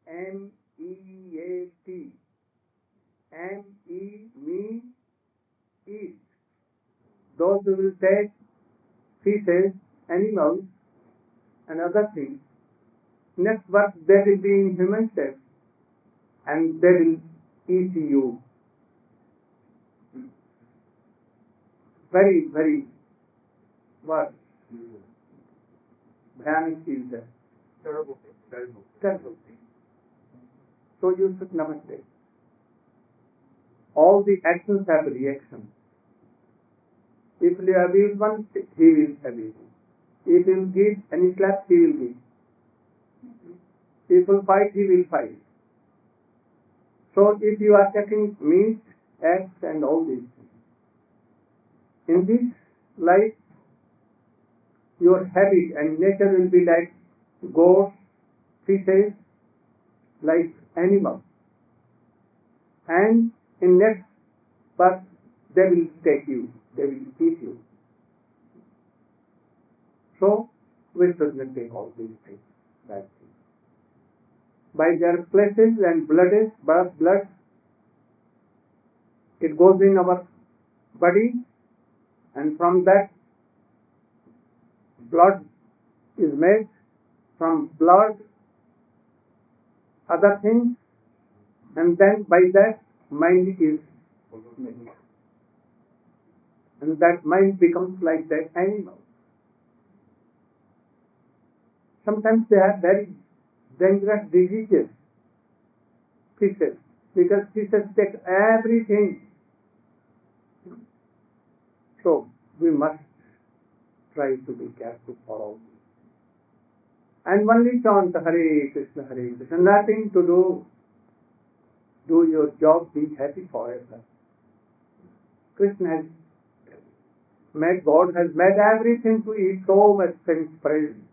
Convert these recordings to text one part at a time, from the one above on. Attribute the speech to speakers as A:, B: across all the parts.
A: M-E-A-T. M-E, me, eat. Those who will take fishes, animals, and other things, next birth they will be in human shape and they will eat you. Very, very what? Bhyanak is that. Terrible thing. Terrible thing. So you should never take. All the actions have a reaction. If you abuse one, he will abuse. If you give any slap, he will give. If you fight, he will fight. So if you are taking meat, eggs and all these things, in this life, your habit and nature will be like goats, fishes, like animals. And in next birth, they will take you, they will eat you. So, we should not take all these things, bad things. By their places and blood, it goes in our body, and from that blood is made, from blood other things, and then by that mind is made. And that mind becomes like that animal. Sometimes they have very dangerous diseases, fishes, because fishes take everything. So we must try to be careful for all this. And only chant Hare Krishna, Hare Krishna. Nothing to do. Do your job, be happy forever. Krishna has made, God has made everything to eat, so much things present.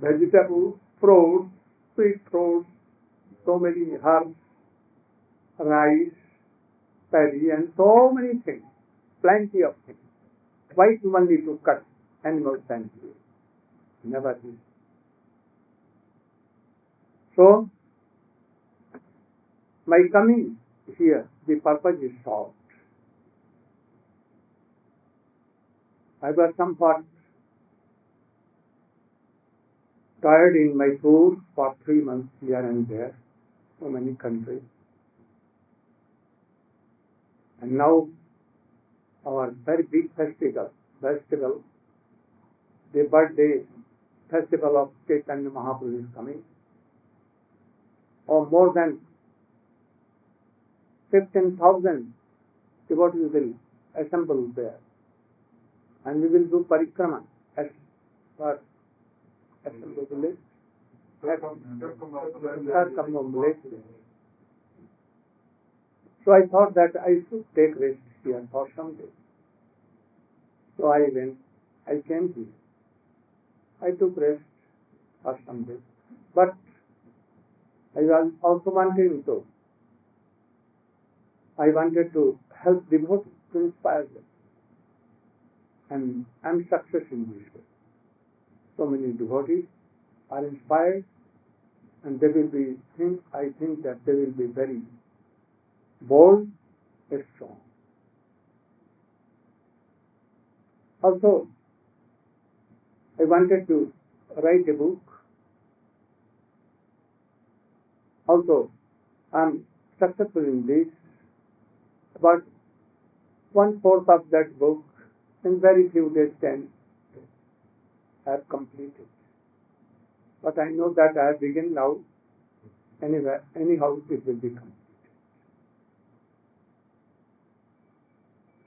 A: Vegetables, fruits, sweet fruits, so many herbs, rice, paddy, and so many things. Plenty of things. Why only to cut animals and food? Never is. So, my coming here, the purpose is short. I was somewhat tired in my tour for 3 months here and there, so many countries. And now our very big festival, the birthday festival of Chaitanya Mahaprabhu is coming. Or more than 15,000 devotees will assemble there. And we will do parikrama at what? Assemble village? So I thought that I should take rest here for some days. So I went, I came here. I took rest for some days. But I was also wanted to help devotees, to inspire them. And I am success in this way. So many devotees are inspired, and they will be, I think that they will be very bold and strong. Also, I wanted to write a book. Also, I am successful in this. About 1/4 of that book, in very few days can have completed. But I know that I have begun now. Anyhow, it will be completed.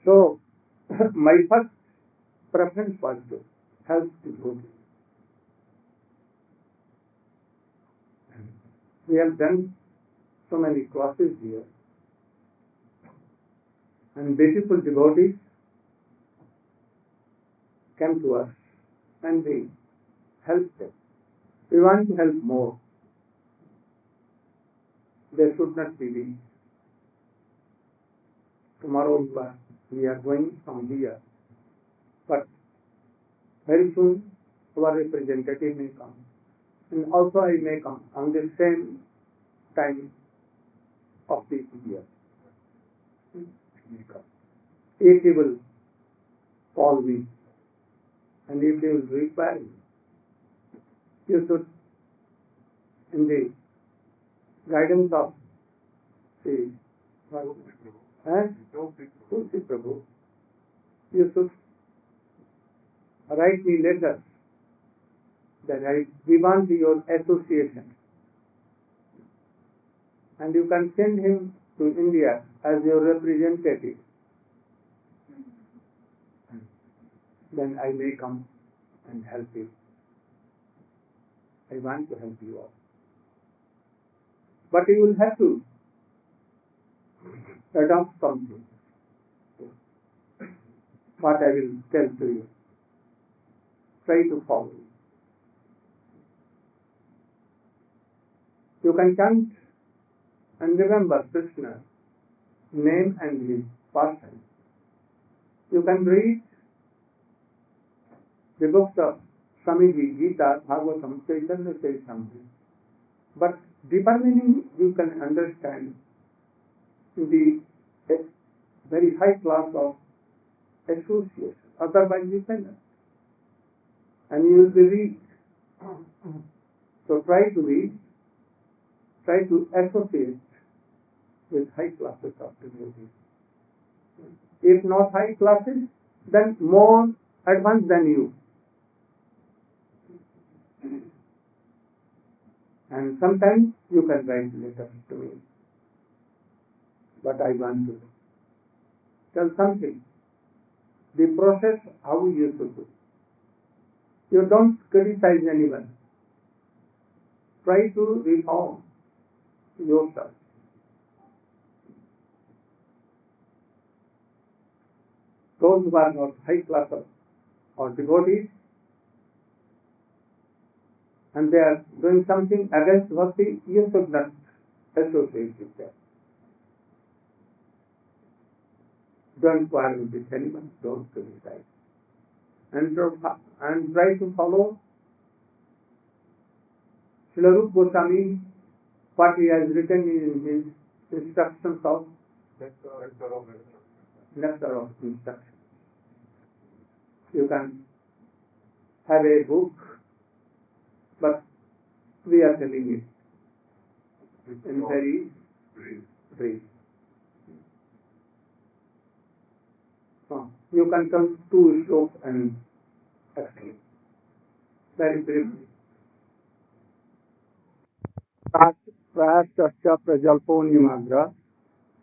A: So, my first preference was to help devotees. We have done so many classes here, and beautiful devotees came to us and we helped them. We want to help more. There should not be this. Tomorrow we are going from here, but very soon our representative may come and also I may come on the same time of the year. If he will call me, and if he will require me, you should, in the guidance of the Tulsi Prabhu, you should write me letters that we want your association, and you can send him to India as your representative. Then I may come and help you. I want to help you all. But you will have to adopt something. What I will tell to you. Try to follow. You can chant and remember Krishna's name and his person. You can read the books of Swamiji, Gita, Bhagavatam, Chaitanya Charitamrita. But deeper meaning you can understand in the very high class of association. Otherwise you cannot. And you will be read. So try to read, try to associate with high classes of devotees. If not high classes, then more advanced than you. And sometimes you can write letters to me. But I want to tell something. The process, how you should do. You don't criticize anyone. Try to reform yourself. Those who are not high class or devotees, and they are doing something against bhakti, you should not associate with them. Don't quarrel with anyone, don't criticize. And try to follow Srila Rupa Goswami, what he has written in his instructions of Nectar of Instruction. You can have a book, but we are telling it in very brief. You can come to slope and explain very briefly. Prayascha prajalpo nimagra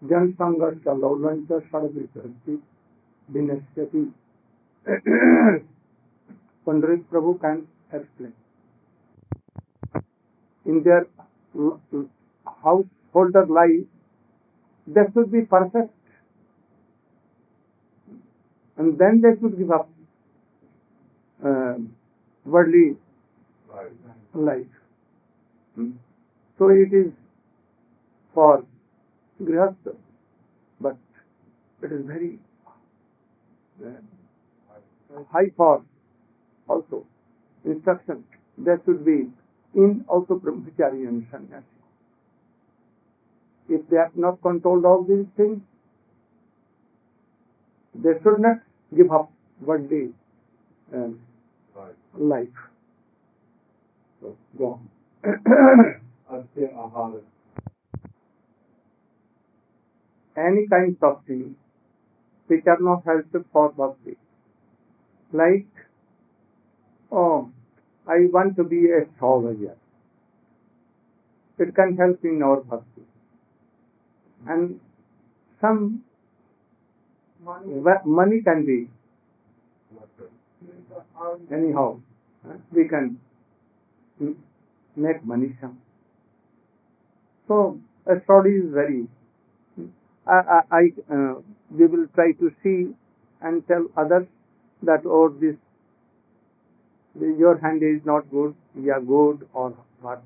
A: jan sangarcha laulancha sarvitranti dinasyati. Pandit Prabhu can explain. In their householder life, they should be perfect. And then they should give up worldly life. So it is for grihastha, but it is very high for also instruction. There should be in also brahmachari and sannyasi. If they have not controlled all these things, they should not give up worldly life. So, go on. Any kinds of things which are not helpful for bhakti. Like, oh, I want to be a astrologer. It can help in our bhakti. And some money can be anyhow. We can make money some. So astrology is very. We will try to see and tell others that this your hand is not good, we are good or what.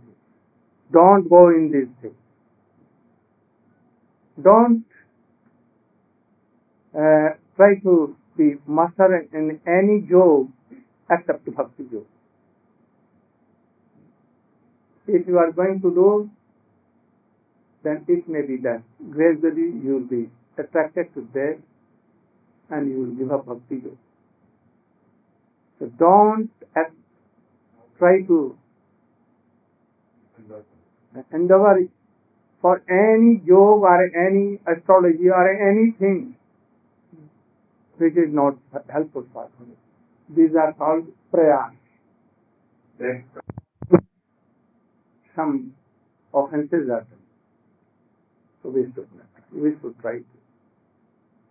A: Don't go in this thing. Don't try to be master in any job except bhakti job. If you are going to do, then it may be that gradually you will be attracted to that and you will give up bhakti yoga. So don't try to endeavor for any yoga or any astrology or anything which is not helpful for you. These are called prayas. Some offenses are done. So we should try to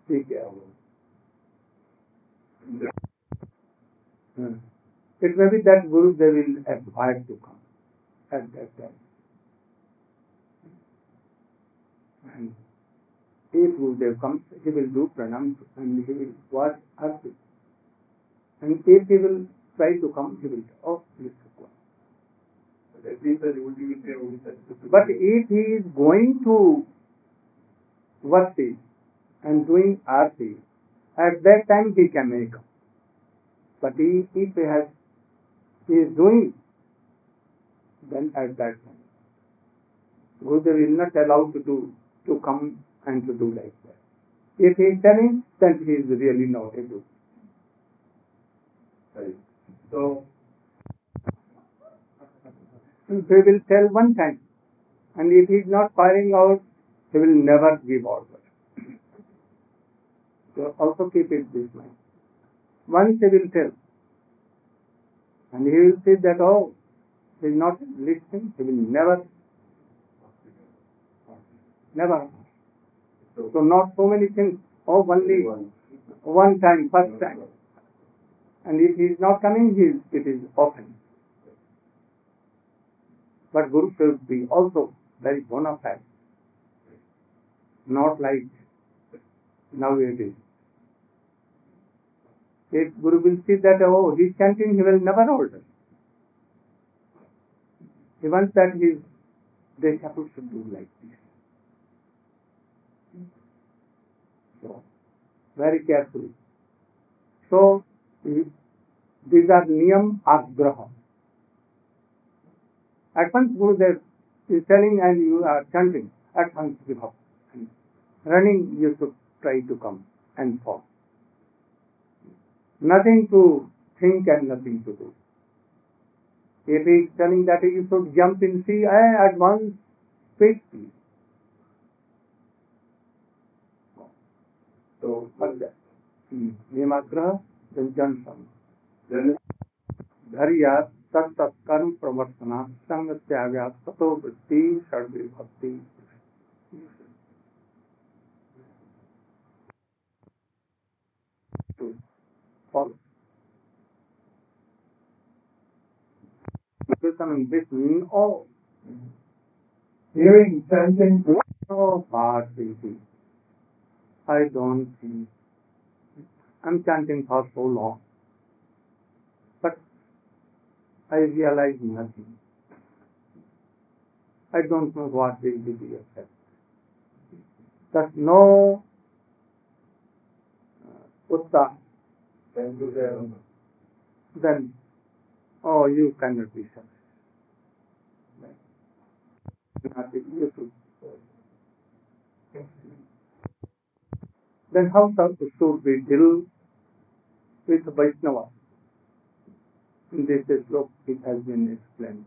A: be careful. It may be that Guru they will avoid to come at that time. And if Gurudev comes, he will do pranam and he will watch arti. And if he will try to come, he will say, oh, please come. But if he is going to worship and doing arti, at that time he can make come. But if he is doing, then at that time, Gurudev will not allow to come and to do like that. If he is telling, then he is really not able. So, he will tell one time, and if he is not firing out, he will never give order. So also keep it this mind. Once he will tell, and he will say that, oh, he is not listening, he will never. So not so many things, oh, only one time, first time. And if he is not coming, it is often. But Guru should be also very bona fide. Not like nowadays. If Guru will see that, oh, he is chanting, he will never order. He wants that his disciples should do like this. So, very carefully. So, these are niyam agraha. At once Gurudev is telling and you are chanting, at once give up. Running, you should try to come and fall. Nothing to think and nothing to do. If he is telling that you should jump in sea, at once quickly. So, like that. Niyamagraha, then Jansam. Dharya, tat karma pravartana, sangatyagya, tato vritti, sarvi bhakti. To follow. Listening, listening, oh, hearing, chanting, oh, bad baby. I don't think. I'm chanting for so long. But I realize nothing. I don't know what will be the effect. There's no uttah. Then, oh, you cannot be successful. Then how should we deal with Vaishnava? In this slope it has been explained.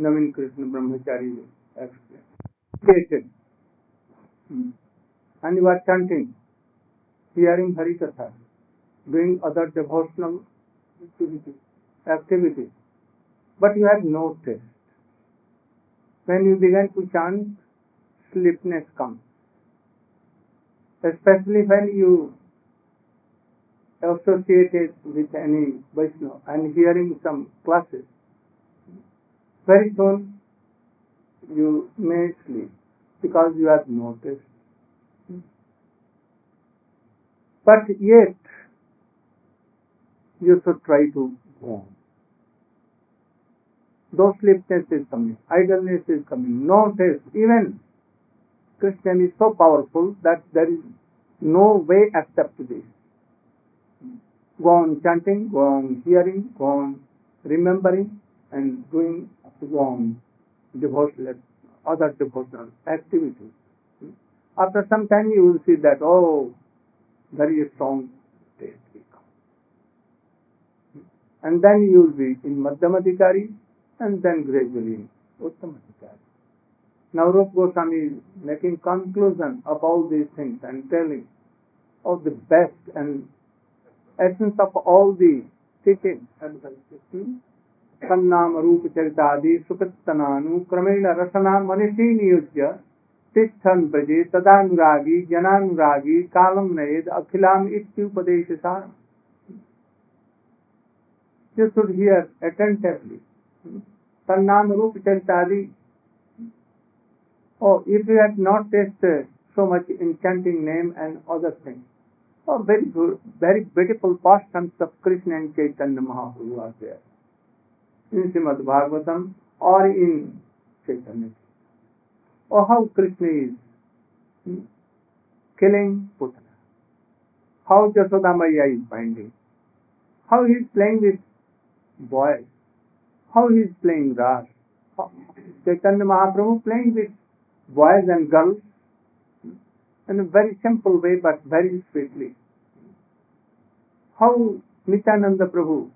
A: Navin Krishna Brahmachari explained. And you are chanting, hearing Harikatha, doing other devotional activities, but you have no taste. When you begin to chant, sleepiness comes. Especially when you associate it with any Vaishnava and hearing some classes. Very soon you may sleep because you have no taste. But yet you should try to go on. Though sleepiness is coming, idleness is coming, no taste, even Krishna is so powerful that there is no way except this. Go on chanting, go on hearing, go on remembering and doing, go on devotional, other devotional activities. After some time you will see that, oh, very strong taste will come. And then you will be in Madhyamadhikari and then gradually in Uttamadhikari. Now Rupa Goswami is making conclusion of all these things and telling of the best and essence of all the teachings. Kannam Rupa Charitadi Sukattananu Kramena Rasana Manishi Niyujya Tishtan Braje Tadanuragi Jananuragi Kalam Nayed Akhilam Ityupadeshasaram. You should hear attentively. Kannam Rupa Charitadi. Oh, if you have not tasted so much in chanting name and other things, oh, very good, very beautiful pastimes of Krishna and Chaitanya Mahaprabhu are there in Srimad Bhagavatam or in Chaitanya. Oh, how Krishna is killing Putana, how Jashoda Maya is binding, how he is playing with boys, how he is playing Ras, Chaitanya Mahaprabhu playing with boys and girls in a very simple way but very sweetly. How Nityananda Prabhu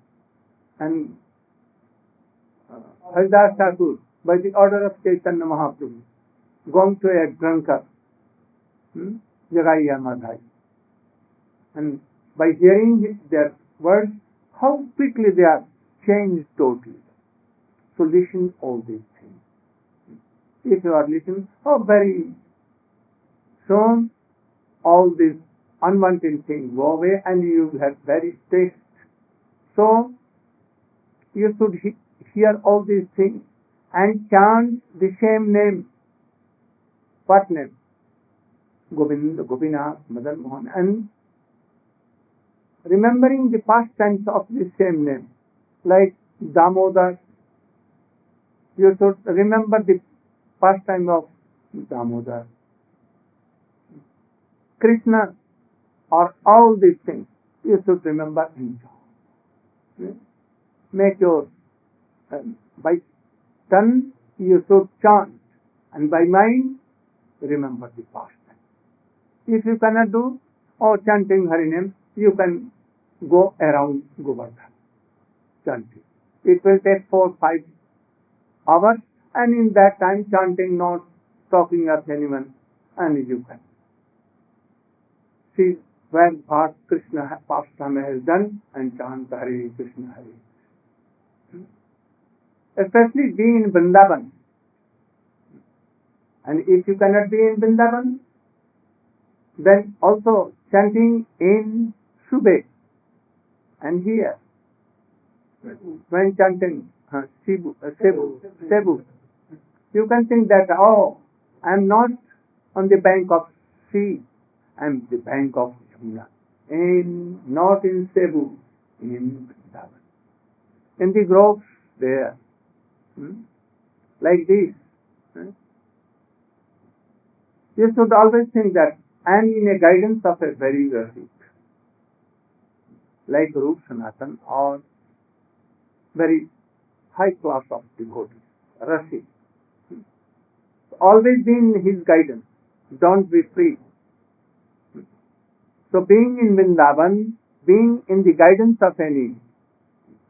A: and Haridas Thakur, by the order of Chaitanya Mahaprabhu, going to a drunkard, Jagaiya Madhai, and by hearing their words, how quickly they are changed totally. So listen all these things. If you are listening, oh, very soon all these unwanted things go away and you will have very taste. So you should hear all these things and chant the same name. What name? Govinda, Gopinath, Madan Mohan, and remembering the past tense of the same name, like Damodar. You should remember the pastime of Damodar, Krishna, or all these things you should remember and chant. Make your by tongue you should chant, and by mind remember the pastime. If you cannot do or chanting Hari name, you can go around Govardhan chanting. It will take 4-5 hours. And in that time, chanting, not talking of anyone, and you can see when what Krishna pastime has done and chant Hare Krishna Hare. Especially being in Vrindavan. And if you cannot be in Vrindavan, then also chanting in Subhe and here. When chanting Cebu, you can think that, oh, I am not on the bank of sea, I am the bank of Yamuna, and not in Cebu, in Vrindavan. In the groves there, like this. You should always think that I am in a guidance of a very Rasik, like Rup Sanatan or very high class of devotees, Rasik. Always be in his guidance. Don't be free. So being in Vrindavan, being in the guidance of any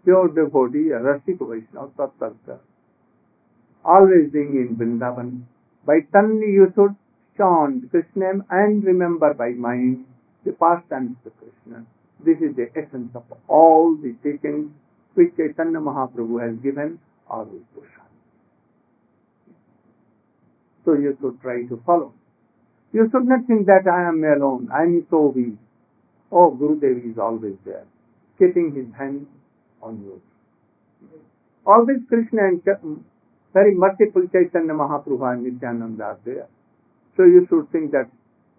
A: pure devotee, a Rasik Vaishnava, Tattva, always being in Vrindavan, by tongue you should chant Krishna and remember by mind the pastimes of Krishna. This is the essence of all the teachings which Chaitanya Mahaprabhu has given or Goswami. So you should try to follow. You should not think that I am alone, I am so weak. Oh, Gurudev is always there, keeping his hand on you. Always Krishna and very merciful Chaitanya Mahaprabhu and Nityananda are there. So you should think that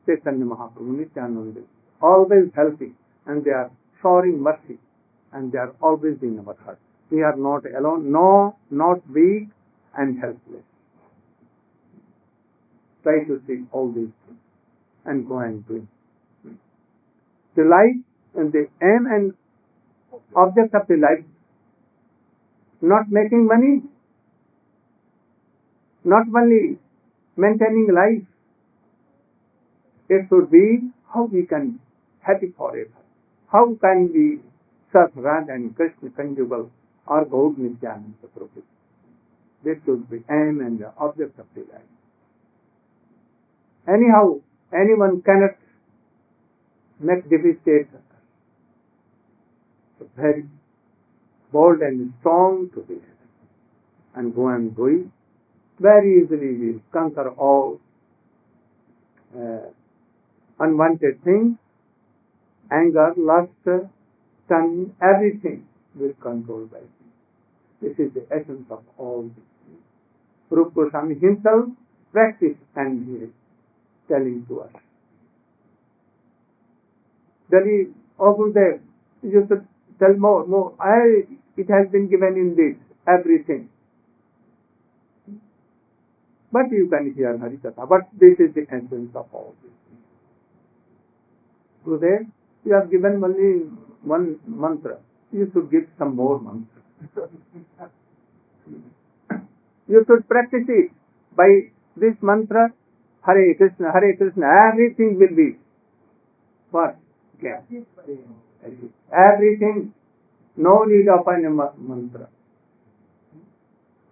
A: Chaitanya Mahaprabhu, Nityananda, always helping, and they are showering mercy, and they are always in our heart. We are not alone, no, not weak and helpless. Try to see all these things and go and do it. The life and the aim and object of the life, not making money, not only maintaining life, it should be how we can happy forever. How can we serve Radha and Krishna conjugal or Gaud Nityananda Prabhu? This should be aim and the object of the life. Anyhow, anyone cannot make deficit very bold and strong to this and go and do it. Very easily we will conquer all unwanted things, anger, lust, cunning, everything will control by him. This is the essence of all this. Rupa Goswami himself practiced and he is telling to us. Delhi, oh Gurudev, you should tell more. It has been given in this, everything. But you can hear Harikatha. But this is the essence of all this. Gurudev, you have given only one mantra. You should give some more mantras. You should practice it. By this mantra, Hare Krishna, everything will be what? Yeah. Everything, no need of any mantra.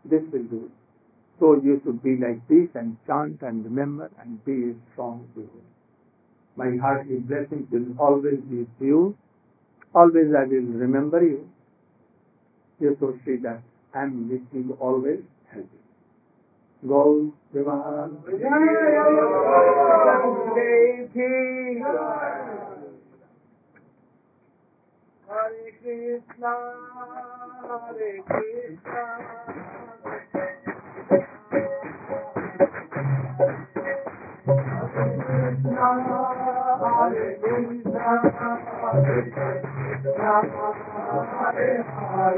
A: This will do it. So you should be like this and chant and remember and be strong. My hearty blessings will always be with you. Always I will remember you. You should see that I am with you always. Help you. Go, Vivahan. Hare Krishna, Hare Krishna. Hare Krishna, Hare Krishna, Hare Hare.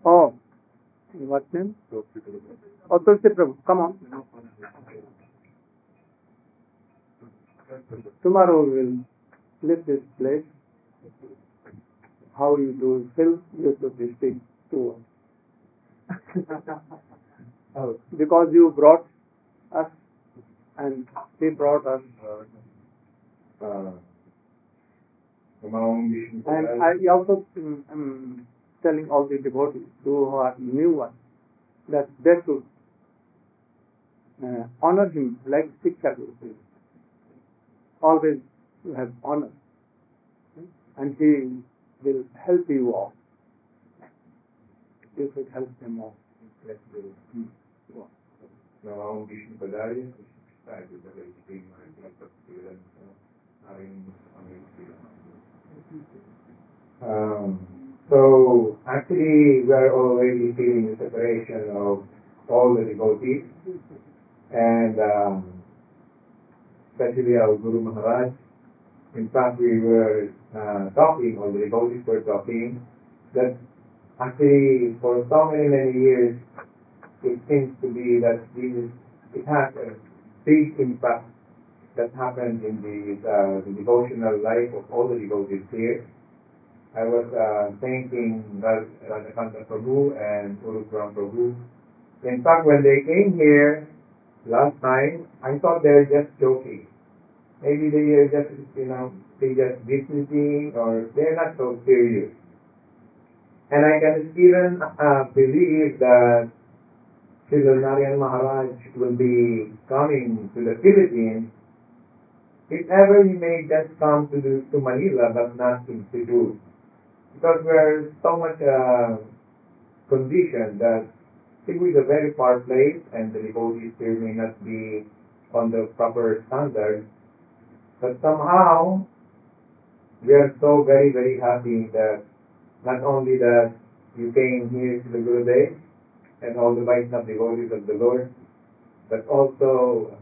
A: Oh, what name? Oh, Tulsi Prabhu, come on. Tomorrow we will leave this place. How you do still you should speak to us. Because you brought us and he brought us. And I also telling all the devotees who are new ones that they should honor him like Siksha Guru. Always you have honor, and he will help you all. You should help them all.
B: So actually we are already feeling the separation of all the devotees and especially our Guru Maharaj. In fact, we were talking, or the devotees were talking, that actually for so many years it seems to be that it has a big impact that happened in the devotional life of all the devotees here. I was thanking Radhakanta Prabhu and Urupram Prabhu. In fact, when they came here last time, I thought they were just joking. Maybe they are just, they just visiting, or they're not so serious. And I can even believe that Srila Narayan Maharaj will be coming to the Philippines. If ever he may just come to Manila, but not in Cebu. Because we are so much conditioned that Cebu is a very far place and the devotees here may not be on the proper standard. But somehow, we are so very, very happy that not only that you came here to the Gurudev and all the Vaishnava devotees of the Lord, but also,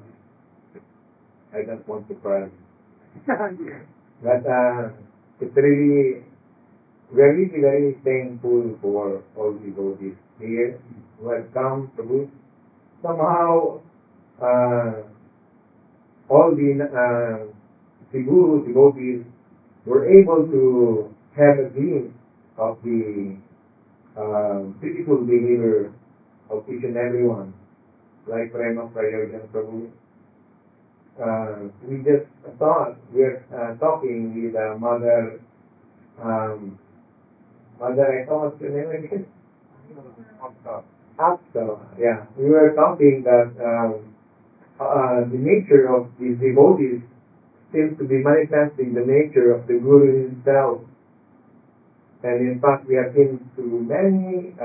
B: I don't want to cry, but it's really we are really very thankful for all the devotees here who have come to somehow all the guru devotees were able to have a glimpse of the physical behavior of each and every one, like Prema Prayojan Prabhu. We just thought we're talking with Mother. Mother, I thought your name again? Apsa. Yeah, we were talking that the nature of these devotees seems to be manifesting the nature of the Guru himself. And in fact, we have been to many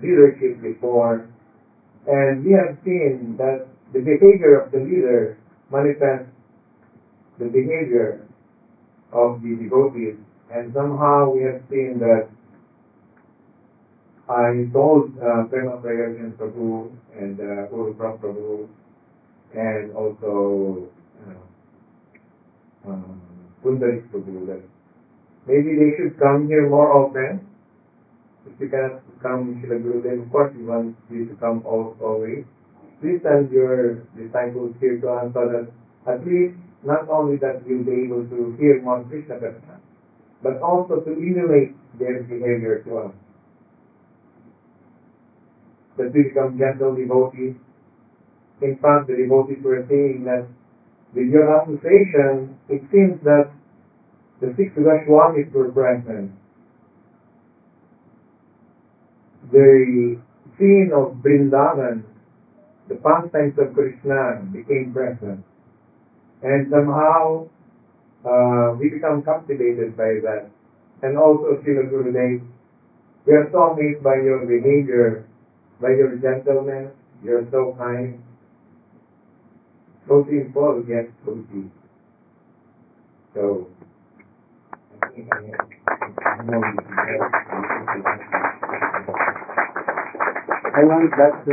B: leaderships before, and we have seen that the behavior of the leader manifests the behavior of the devotees. And somehow we have seen that I told Prema Prayojan Prabhu and Guru Prabhu and also Pundarik Prabhu that maybe they should come here more often. If you cannot come, Srila Gurudev, of course we want you to come always. Please send your disciples here to us so that at least not only that we'll be able to hear more Krishna Katha, but also to emulate their behavior to us. That we become gentle devotees. In fact, the devotees were saying that with your association, it seems that the six Goswamis were present. The scene of Vrindavan, the pastimes of Krishna, became present. And somehow we become captivated by that. And also, Srila Gurudev, we are so amazed by your behavior, by your gentleness. You're so kind, so simple, yet so deep. So,
A: I want that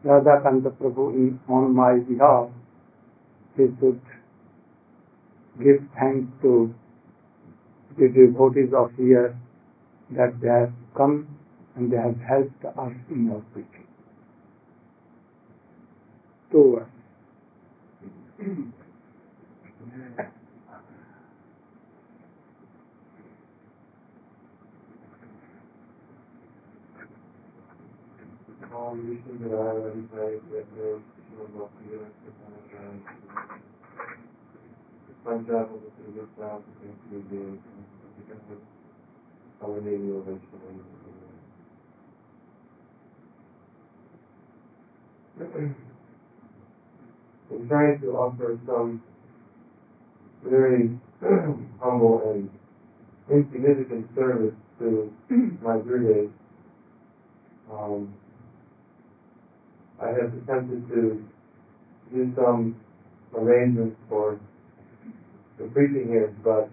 A: Radhakanta Prabhu on my behalf, he should give thanks to the devotees of here that they have come and they have helped us in our preaching. To us.
B: I'm trying to offer some very humble and insignificant service to my Gurudev. I have attempted to do some arrangements for the preaching here, but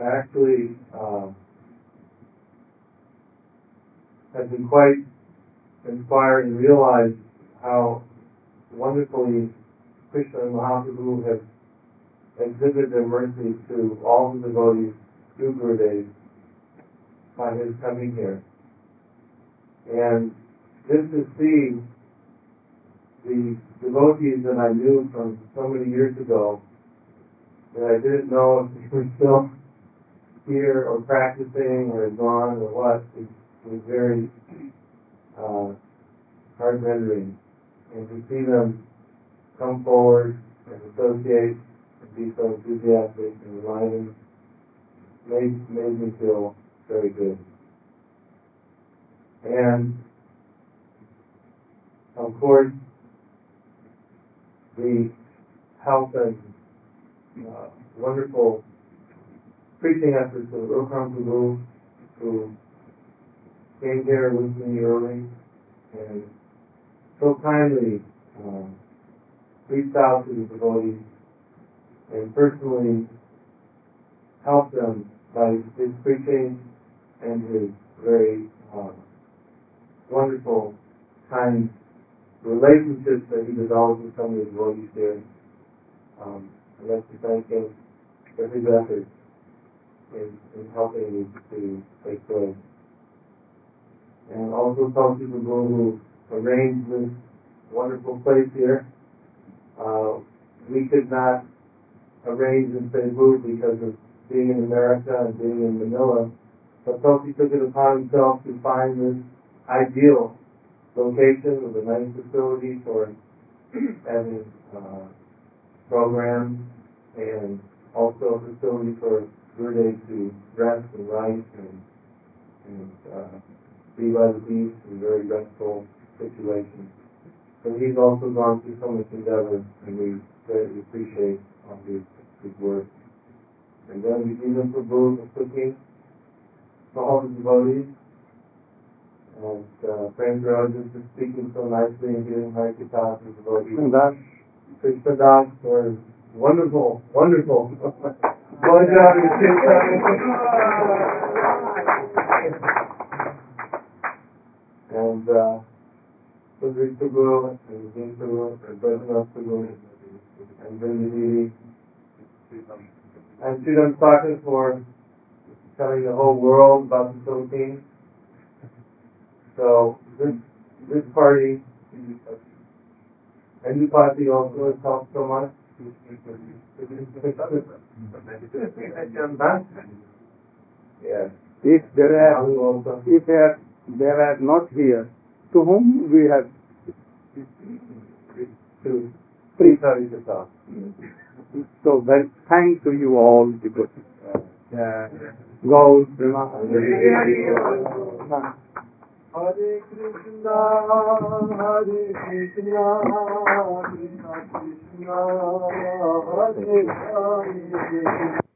B: I actually have been quite inspired and realized how wonderfully Krishna and Mahaprabhu have exhibited their mercy to all the devotees through Gurudev by his coming here. And just to see the devotees that I knew from so many years ago that I didn't know if they were still here or practicing or gone or what, it was very heart-rendering. And to see them come forward and associate and be so enthusiastic and enlivened made me feel very good. And of course, the help and wonderful preaching efforts of Rukram Prabhu, who came here with me early and so kindly reached out to the devotees and personally helped them by his preaching and his very wonderful, kind relationships that he developed with some of the devotees there. I'd like to thank him for his efforts in helping me to take place. And also Tulsi Prabhu, who arranged this wonderful place here. We could not arrange in Cebu because of being in America and being in Manila. But Tulsi took it upon himself to find this ideal location with a nice facility for having programs, and also a facility for Gurudev to rest and write and be by the beach in very restful situations. So he's also gone through so much endeavor, and we greatly appreciate all his work. And then we do them for Prabhu for cooking for all the devotees. And Prem Raj is just speaking so nicely and giving Hari Katha to the devotees. Krishna Das was wonderful, wonderful. Good job, and Sudhir Prabhu, and Jim Prabhu, and Bajanath Prabhu, and Vindhiri, and Sridham Thakur for telling the whole world about the Philippines. So this party, and the party also has helped so much. Yes.
A: If they are not here, to whom we have
B: to preach Hari Katha.
A: So well, thanks to you all, devotees. Gaur Prema. Hare Krishna, Hare Krishna, Krishna Krishna, Hare Hare.